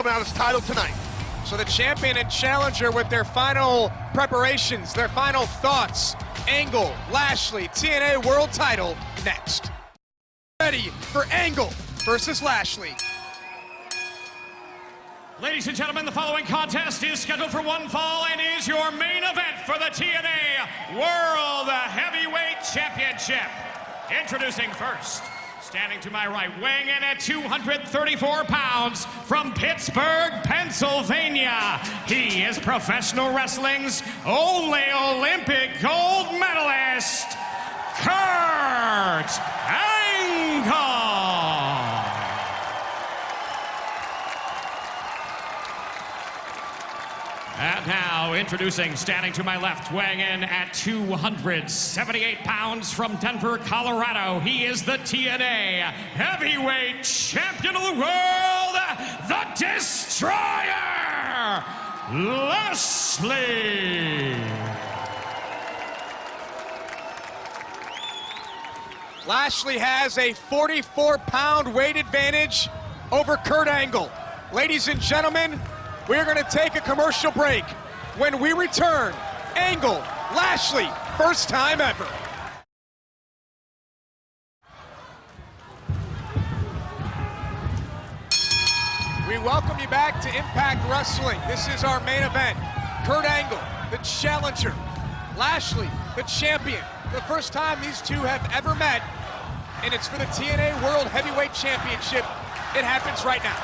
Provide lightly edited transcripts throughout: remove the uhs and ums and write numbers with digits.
Out his title tonight. So the champion and challenger with their final preparations, their final thoughts. Angle, Lashley, TNA World Title next. Ready for Angle versus Lashley. Ladies and gentlemen, the following contest is scheduled for one fall and is your main event for the TNA World Heavyweight Championship. Introducing first, standing to my right, weighing in at 234 pounds from Pittsburgh, Pennsylvania. He is professional wrestling's only Olympic gold medalist, Kurt Angle. And now, introducing, standing to my left, weighing in at 278 pounds from Denver, Colorado. He is the TNA Heavyweight Champion of the World, the Destroyer, Lashley. Lashley has a 44-pound weight advantage over Kurt Angle. Ladies and gentlemen, we're going to take a commercial break. When we return, Angle, Lashley, first time ever. We welcome you back to Impact Wrestling. This is our main event. Kurt Angle, the challenger. Lashley, the champion. The first time these two have ever met, and it's for the TNA World Heavyweight Championship. It happens right now.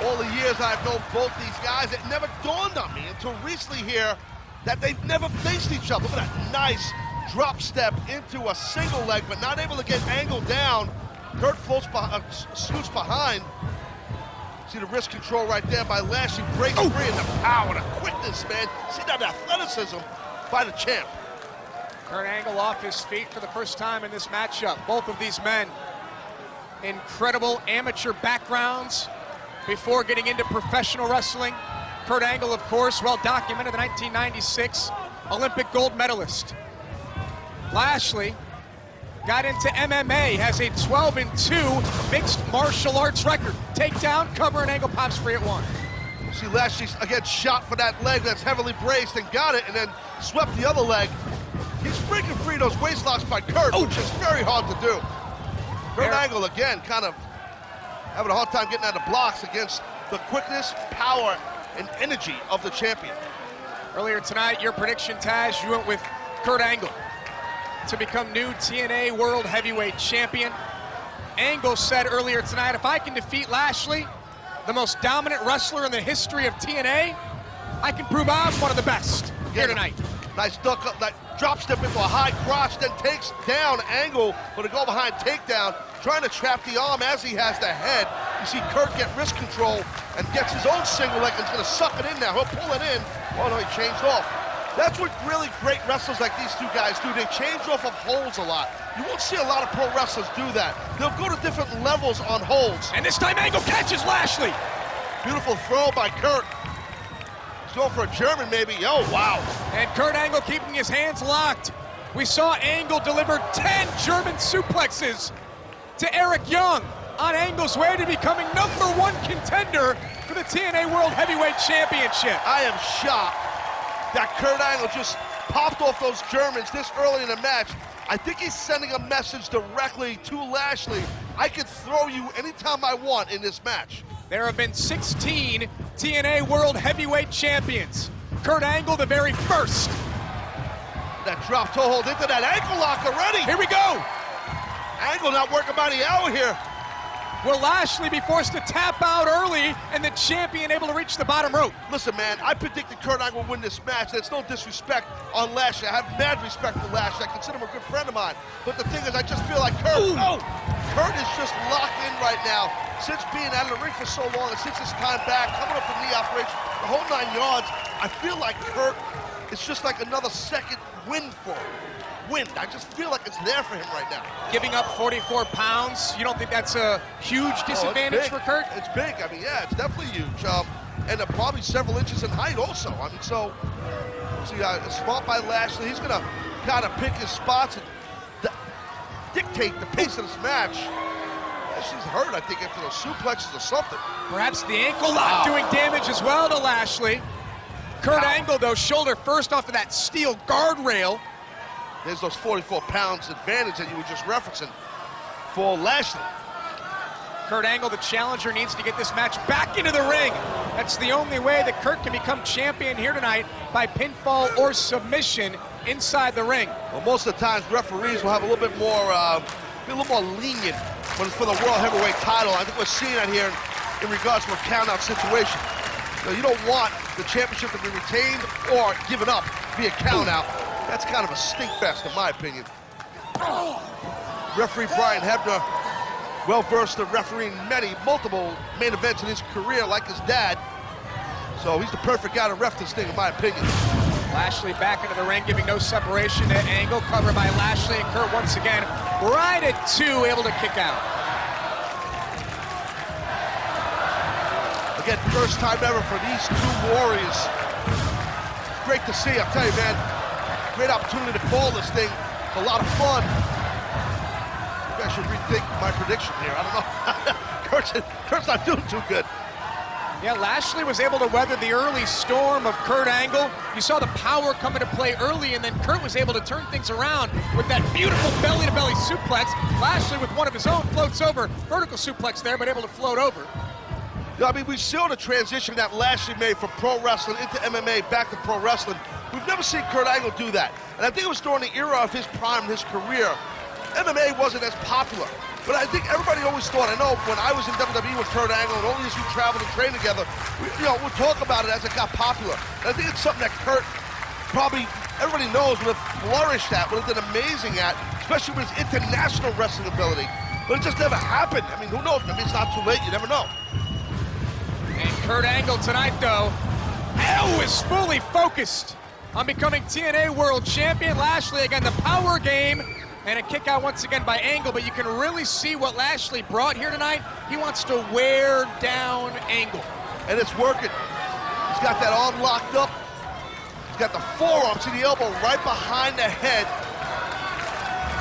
All the years I've known both these guys, it never dawned on me until recently here that they've never faced each other. Look at that nice drop step into a single leg, but not able to get Angle down. Kurt scoots behind. See the wrist control right there by Lashley, breaks free, and the power and the quickness, man. See that athleticism by the champ. Kurt Angle off his feet for the first time in this matchup. Both of these men, incredible amateur backgrounds before getting into professional wrestling. Kurt Angle, of course, well documented, the 1996 Olympic gold medalist. Lashley got into MMA, has a 12-2 mixed martial arts record. Takedown, cover, and Angle pops free at one. See Lashley's again shot for that leg that's heavily braced and got it, and then swept the other leg. He's breaking free those waist locks by Kurt, which is very hard to do. Kurt Angle again kind of having a hard time getting out of blocks against the quickness, power, and energy of the champion. Earlier tonight, your prediction, Taz, you went with Kurt Angle to become new TNA World Heavyweight Champion. Angle said earlier tonight, if I can defeat Lashley, the most dominant wrestler in the history of TNA, I can prove I'm one of the best here tonight. Nice duck up, that drop step into a high crotch, then takes down Angle with a go behind takedown, trying to trap the arm as he has the head. You see Kurt get wrist control and gets his own single leg and he's gonna suck it in now. He'll pull it in. Oh no, he changed off. That's what really great wrestlers like these two guys do. They change off of holds a lot. You won't see a lot of pro wrestlers do that. They'll go to different levels on holds. And this time Angle catches Lashley. Beautiful throw by Kurt. Going for a German maybe. Oh, wow. And Kurt Angle keeping his hands locked. We saw Angle deliver 10 German suplexes to Eric Young on Angle's way to becoming #1 contender for the TNA World Heavyweight Championship. I am shocked that Kurt Angle just popped off those Germans this early in the match. I think he's sending a message directly to Lashley. I can throw you anytime I want in this match. There have been 16 TNA World Heavyweight Champions. Kurt Angle, the very first. That drop toe hold into that ankle lock already. Here we go. Angle not working by the hour here. Will Lashley be forced to tap out early and the champion able to reach the bottom rope? Listen, man, I predicted Kurt Angle would win this match. That's no disrespect on Lashley. I have mad respect for Lashley. I consider him a good friend of mine. But the thing is, I just feel like Kurt is just locked in right now. Since being out of the ring for so long, and since his time back, coming up from knee operation, the whole 9 yards, I feel like Kurt is just like another second wind for him. I just feel like it's there for him right now. Giving up 44 pounds, you don't think that's a huge disadvantage for Kurt? It's big. I mean, yeah, it's definitely huge. And probably several inches in height also. I mean, so, see, a spot by Lashley. He's going to kind of pick his spots and dictate the pace of this match. Lashley's hurt, I think, after those suplexes or something. Perhaps the ankle lock doing damage as well to Lashley. Kurt Angle, though, shoulder first off of that steel guardrail. There's those 44 pounds advantage that you were just referencing for Lashley. Kurt Angle, the challenger, needs to get this match back into the ring. That's the only way that Kurt can become champion here tonight, by pinfall or submission inside the ring. Well, most of the times referees will have a little bit more, be a little more lenient when it's for the World Heavyweight title. I think we're seeing that here in regards to a count-out situation. You don't want the championship to be retained or given up via count-out. That's kind of a stink fest, in my opinion. Referee Brian Hebner, well-versed in refereeing multiple main events in his career, like his dad. So he's the perfect guy to ref this thing, in my opinion. Lashley back into the ring, giving no separation to Angle, covered by Lashley, and Kurt once again right at 2, able to kick out. Again, first time ever for these two warriors. Great to see, I'll tell you, man. Great opportunity to call this thing. It's a lot of fun. Maybe I should rethink my prediction here. I don't know. Kurt's not doing too good. Yeah, Lashley was able to weather the early storm of Kurt Angle. You saw the power come into play early, and then Kurt was able to turn things around with that beautiful belly-to-belly suplex. Lashley, with one of his own, floats over. Vertical suplex there, but able to float over. I mean, we saw the transition that Lashley made from pro wrestling into MMA, back to pro wrestling. We've never seen Kurt Angle do that. And I think it was during the era of his prime, his career. MMA wasn't as popular. But I think everybody always thought, I know when I was in WWE with Kurt Angle and all these who traveled and trained together, we'd talk about it as it got popular. And I think it's something that Kurt probably, everybody knows, would have flourished at, would have done amazing at, especially with his international wrestling ability. But it just never happened. I mean, who knows? Maybe it's not too late. You never know. And Kurt Angle tonight, though, is fully focused on becoming TNA World Champion. Lashley, again, the power game. And a kick out once again by Angle, but you can really see what Lashley brought here tonight. He wants to wear down Angle. And it's working. He's got that arm locked up. He's got the forearm to the elbow right behind the head.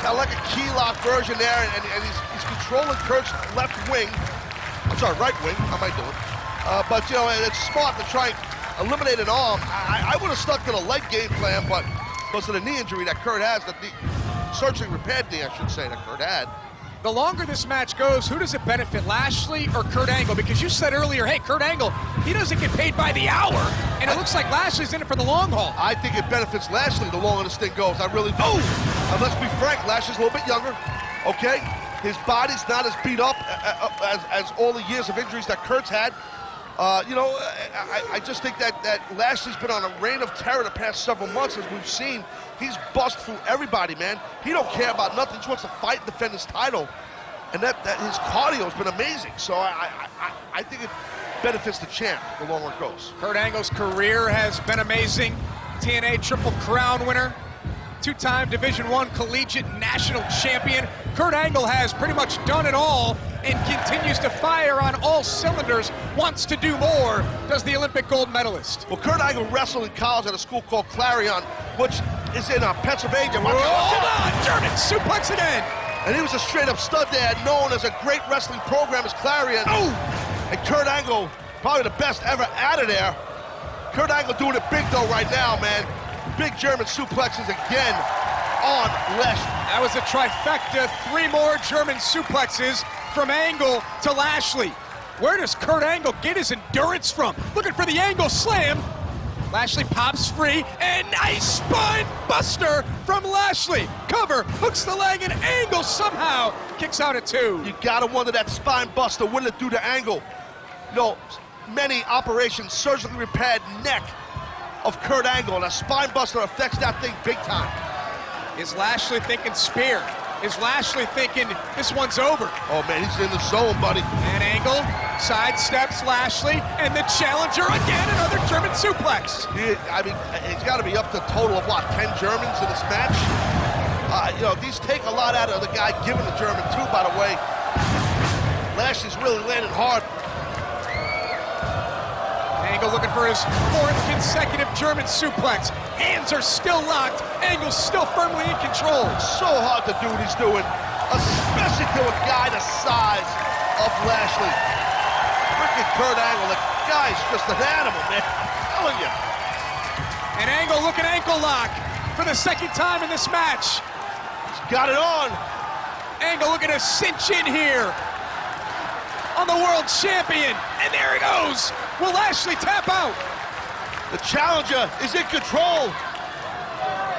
Got like a key lock version there, and he's controlling Kurt's left wing. I'm sorry, right wing. How am I doing? But, it's smart to try and eliminate an arm. I would have stuck to the leg game plan, but because of the knee injury that Kurt has, surgically repaired knee, I should say, that Kurt had. The longer this match goes, who does it benefit, Lashley or Kurt Angle? Because you said earlier, hey, Kurt Angle, he doesn't get paid by the hour, and it looks like Lashley's in it for the long haul. I think it benefits Lashley the longer this thing goes. I really do. And let's be frank, Lashley's a little bit younger, okay? His body's not as beat up as all the years of injuries that Kurt's had. I just think that Lashley's been on a reign of terror the past several months, as we've seen. He's bust through everybody, man. He don't care about nothing. He just wants to fight and defend his title. And that his cardio has been amazing. So I think it benefits the champ the longer it goes. Kurt Angle's career has been amazing. TNA Triple Crown winner, 2-time Division I Collegiate National Champion. Kurt Angle has pretty much done it all and continues to fire on all cylinders, wants to do more, does the Olympic gold medalist. Well, Kurt Angle wrestled in college at a school called Clarion, which is in Pennsylvania. Hold on, German suplex again. And he was a straight-up stud there, known as a great wrestling program as Clarion. And Kurt Angle, probably the best ever out of there. Kurt Angle doing it big, though, right now, man. Big German suplexes again on Lashley. That was a trifecta, 3 more German suplexes from Angle to Lashley. Where does Kurt Angle get his endurance from? Looking for the Angle slam. Lashley pops free, and nice spine buster from Lashley. Cover, hooks the leg, and Angle somehow kicks out at 2. You gotta wonder that spine buster, what did it do to Angle? Many operations, surgically repaired neck of Kurt Angle, and a spine buster affects that thing big time. Is Lashley thinking spear? Is Lashley thinking this one's over? Oh man, he's in the zone, buddy. And Angle sidesteps Lashley, and the challenger again, another German suplex. He's got to be up to a total of 10 Germans in this match. These take a lot out of the guy giving the German too, by the way. Lashley's really landing hard. Angle looking for his 4th consecutive German suplex. Hands are still locked. Angle's still firmly in control. So hard to do what he's doing, especially to a guy the size of Lashley. Freaking Kurt Angle, the guy's just an animal, man. I'm telling you. And Angle looking ankle lock for the second time in this match. He's got it on. Angle looking to cinch in here on the world champion. And there he goes. Will Lashley tap out? The challenger is in control.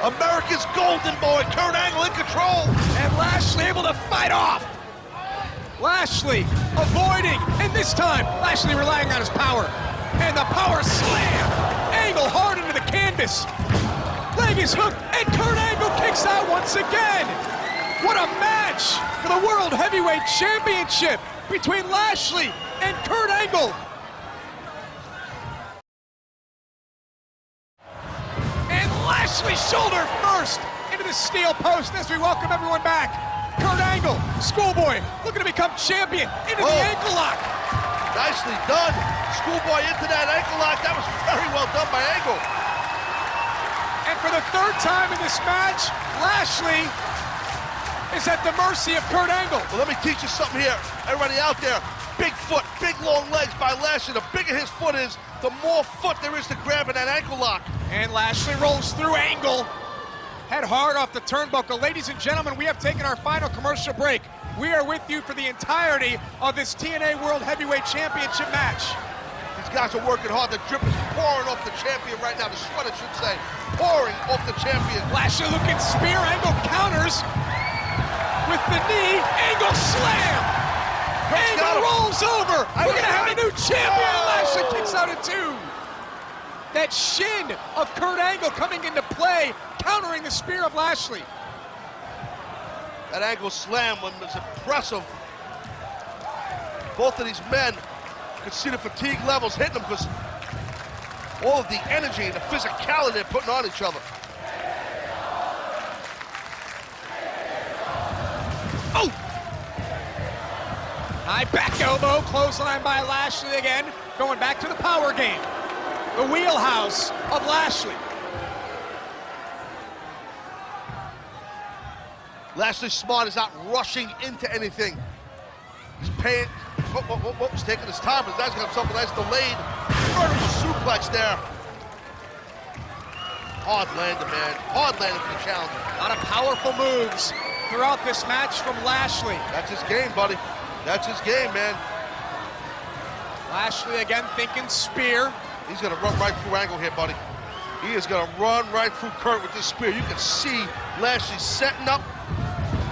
America's golden boy, Kurt Angle, in control. And Lashley able to fight off. Lashley avoiding, and this time Lashley relying on his power. And the power slam. Angle hard into the canvas. Leg is hooked, and Kurt Angle kicks out once again. What a match for the World Heavyweight Championship between Lashley and Kurt Angle. And Lashley shoulder first into the steel post as we welcome everyone back. Kurt Angle, Schoolboy, looking to become champion into the ankle lock. Nicely done. Schoolboy into that ankle lock. That was very well done by Angle. And for the third time in this match, Lashley is at the mercy of Kurt Angle. Well, let me teach you something here. Everybody out there, big foot, big long legs by Lashley. The bigger his foot is, the more foot there is to grab in that ankle lock. And Lashley rolls through Angle. Head hard off the turnbuckle. Ladies and gentlemen, we have taken our final commercial break. We are with you for the entirety of this TNA World Heavyweight Championship match. These guys are working hard. The drip is pouring off the champion right now. The sweat, I should say, pouring off the champion. Lashley looking spear, Angle counters with the knee, Angle slam. Angle rolls over. We're gonna have a new champion. Lashley kicks out at 2. That shin of Kurt Angle coming into play, countering the spear of Lashley. That Angle slam was impressive. Both of these men could see the fatigue levels hitting them because all of the energy and the physicality they're putting on each other. Oh! High back elbow, clothesline by Lashley again, going back to the power game. The wheelhouse of Lashley. Lashley's smart, is not rushing into anything. He's paying, he's taking his time, but that's got himself a nice delayed vertical suplex there. Hard landed, man. Hard landed for the challenger. A lot of powerful moves throughout this match from Lashley. That's his game, buddy. That's his game, man. Lashley again thinking spear. He's gonna run right through Angle here, buddy. He is gonna run right through Kurt with this spear. You can see Lashley setting up.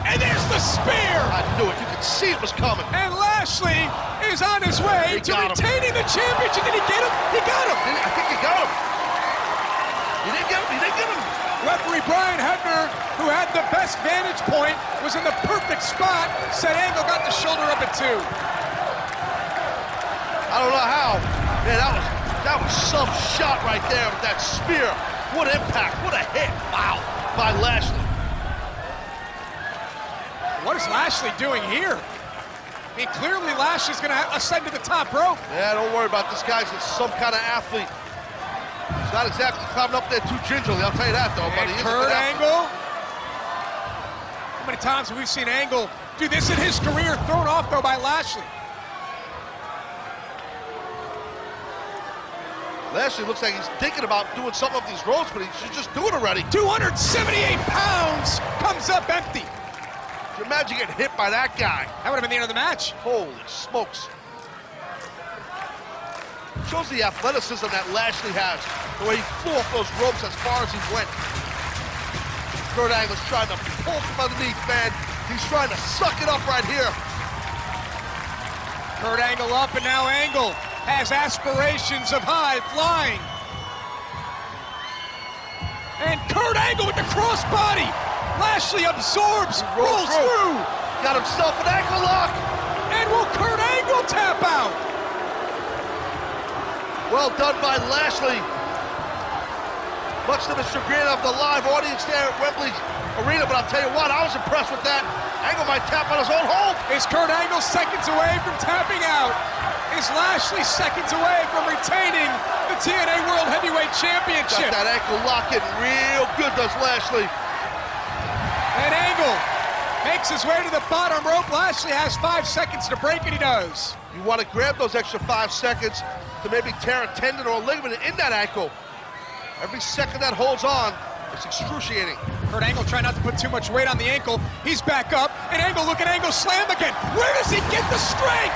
And there's the spear! I knew it. You could see it was coming. And Lashley is on his way to retaining the championship. Did he get him? He got him! I think he got him. He didn't get him. He didn't get him. Referee Brian Hebner, who had the best vantage point, was in the perfect spot, said Angle got the shoulder up at 2. I don't know how. Man, that was some shot right there with that spear. What impact, what a hit. Wow, by Lashley. What is Lashley doing here? I mean, clearly Lashley's gonna ascend to the top rope. Yeah, don't worry about this guy's some kind of athlete. He's not exactly climbing up there too gingerly, I'll tell you that though, buddy. Kurt Angle. How many times have we seen Angle do this in his career, thrown off though by Lashley? Lashley looks like he's thinking about doing something up these ropes, but he should just do it already. 278 pounds comes up empty. Can you imagine getting hit by that guy? That would have been the end of the match. Holy smokes. Shows the athleticism that Lashley has, the way he flew off those ropes as far as he went. Kurt Angle's trying to pull from underneath, man. He's trying to suck it up right here. Kurt Angle up, and now Angle has aspirations of high flying. And Kurt Angle with the crossbody. Lashley absorbs, rolls through. Got himself an ankle lock. And will Kurt Angle tap out? Well done by Lashley. Much to the chagrin of the live audience there at Wembley Arena, but I'll tell you what, I was impressed with that. Angle might tap on his own hold. Is Kurt Angle seconds away from tapping out? Is Lashley seconds away from retaining the TNA World Heavyweight Championship? Got that ankle lock in real good, does Lashley. And Angle Makes his way to the bottom rope. Lashley has 5 seconds to break it, he does. You want to grab those extra 5 seconds to maybe tear a tendon or a ligament in that ankle. Every second that holds on, it's excruciating. Kurt Angle trying not to put too much weight on the ankle. He's back up, and Angle, look at Angle slam again. Where does he get the strength?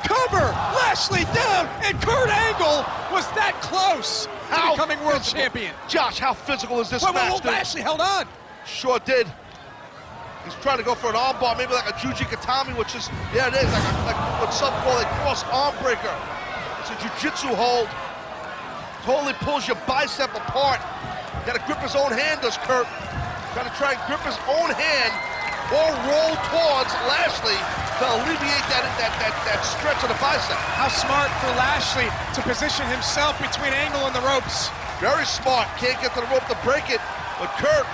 Cover, Lashley down, and Kurt Angle was that close to becoming world champion. Josh, how physical is this Whoa, match? whoa, Lashley held on. Sure did. He's trying to go for an arm bar, maybe like a Juji-Katami, which is, yeah, it is, like what some call a cross arm breaker. It's a jiu-jitsu hold. Totally pulls your bicep apart. Got to grip his own hand, does Kurt. Got to try and grip his own hand or roll towards Lashley to alleviate that stretch of the bicep. How smart for Lashley to position himself between Angle and the ropes. Very smart. Can't get to the rope to break it, but Kurt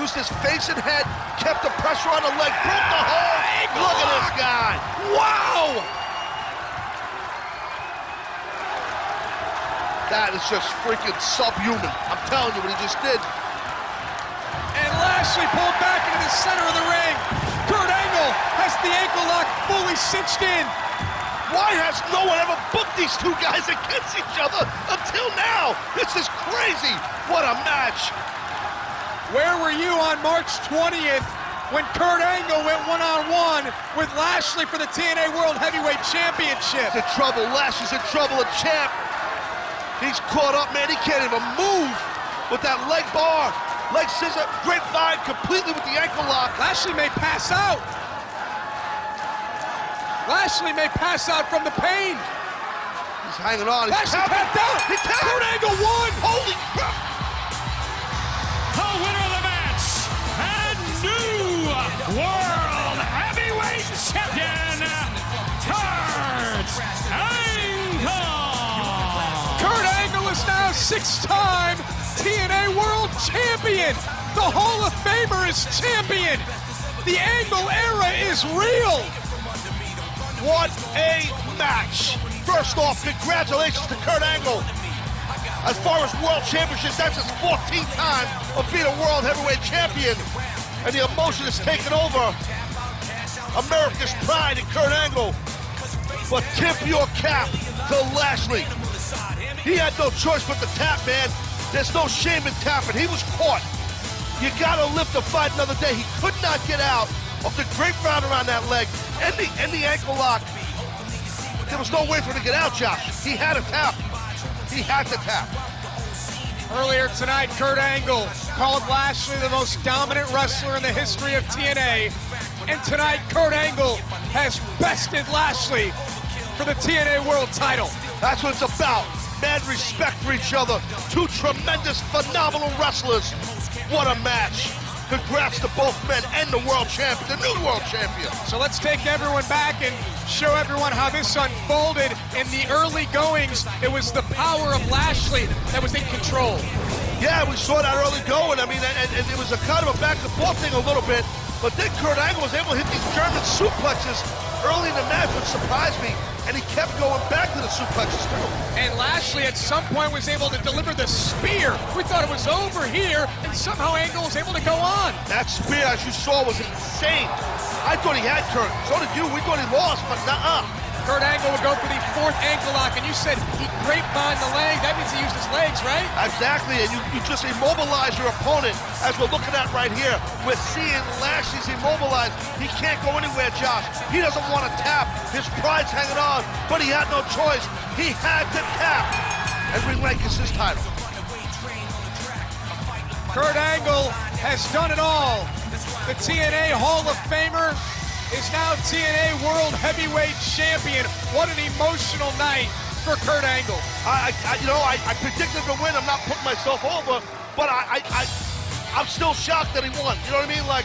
used his face and head, kept the pressure on the leg, broke the hold. Look at this guy. Wow! That is just freaking subhuman. I'm telling you what he just did. And Lashley pulled back into the center of the ring. Kurt Angle has the ankle lock fully cinched in. Why has no one ever booked these two guys against each other until now? This is crazy. What a match. Where were you on March 20th when Kurt Angle went one-on-one with Lashley for the TNA World Heavyweight Championship? He's in trouble. Lashley's in trouble. A champ. He's caught up, man. He can't even move with that leg bar. Leg scissor, grapevine completely with the ankle lock. Lashley may pass out. Lashley may pass out from the pain. He's hanging on. He's Lashley tapped out. He tapped. Kurt Angle won. Holy crap. The winner of the match and new World Heavyweight Champion, Kurt Angle. Kurt Angle is now 6-time TNA World Champion. The Hall of Famer is champion. The Angle era is real. What a match. First off, congratulations to Kurt Angle. As far as world championships, that's his 14th time of being a world heavyweight champion. And the emotion is taken over. America's pride in Kurt Angle. But tip your cap to Lashley. He had no choice but to tap, man. There's no shame in tapping. He was caught. You gotta live to fight another day. He could not get out of the grapevine around that leg and the ankle lock. There was no way for him to get out, Josh. He had to tap. He had to tap. Earlier tonight, Kurt Angle called Lashley the most dominant wrestler in the history of TNA. And tonight, Kurt Angle has bested Lashley for the TNA World title. That's what it's about. Mad respect for each other. Two tremendous, phenomenal wrestlers. What a match. Congrats to both men and the world champion, the new world champion. So let's take everyone back and show everyone how this unfolded. In the early goings, it was the power of Lashley that was in control. Yeah, we saw that early going. I mean, and it was a kind of a back and forth thing a little bit. But then Kurt Angle was able to hit these German suplexes early in the match, which surprised me. And he kept going back to the suplexes, too. And Lashley at some point was able to deliver the spear. We thought it was over here, and somehow Angle was able to go on. That spear, as you saw, was insane. I thought he had Kurt. So did you. We thought he lost, but nuh-uh. Kurt Angle would go for the 4th ankle lock, and you said he grapevine the leg. That means he used his legs, right? Exactly, and you just immobilize your opponent, as we're looking at right here. We're seeing Lashley's immobilized. He can't go anywhere, Josh. He doesn't want to tap. His pride's hanging on, but he had no choice. He had to tap and relinquish his title. Kurt Angle has done it all. The TNA Hall of Famer is now TNA World Heavyweight Champion. What an emotional night for Kurt Angle. I predicted the win. I'm not putting myself over, but I'm still shocked that he won. You know what I mean? Like,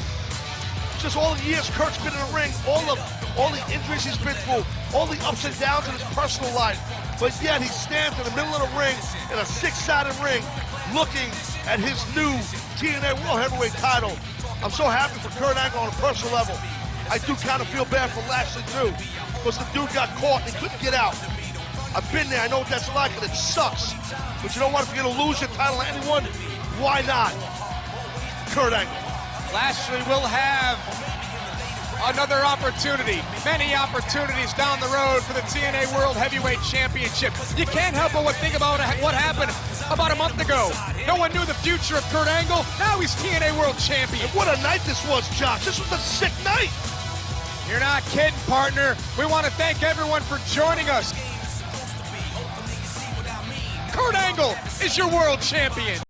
just all the years Kurt's been in the ring, all the injuries he's been through, all the ups and downs in his personal life, but yet he stands in the middle of the ring in a 6-sided ring, looking at his new TNA World Heavyweight title. I'm so happy for Kurt Angle on a personal level. I do kind of feel bad for Lashley too, because the dude got caught and he couldn't get out. I've been there, I know what that's like, and it sucks. But you know what, if you're gonna lose your title to anyone, why not Kurt Angle? Lashley will have another opportunity, many opportunities down the road for the TNA World Heavyweight Championship. You can't help but think about what happened about a month ago. No one knew the future of Kurt Angle. Now he's TNA World Champion. What a night this was, Josh. This was a sick night. You're not kidding, partner. We want to thank everyone for joining us. Kurt Angle is your world champion.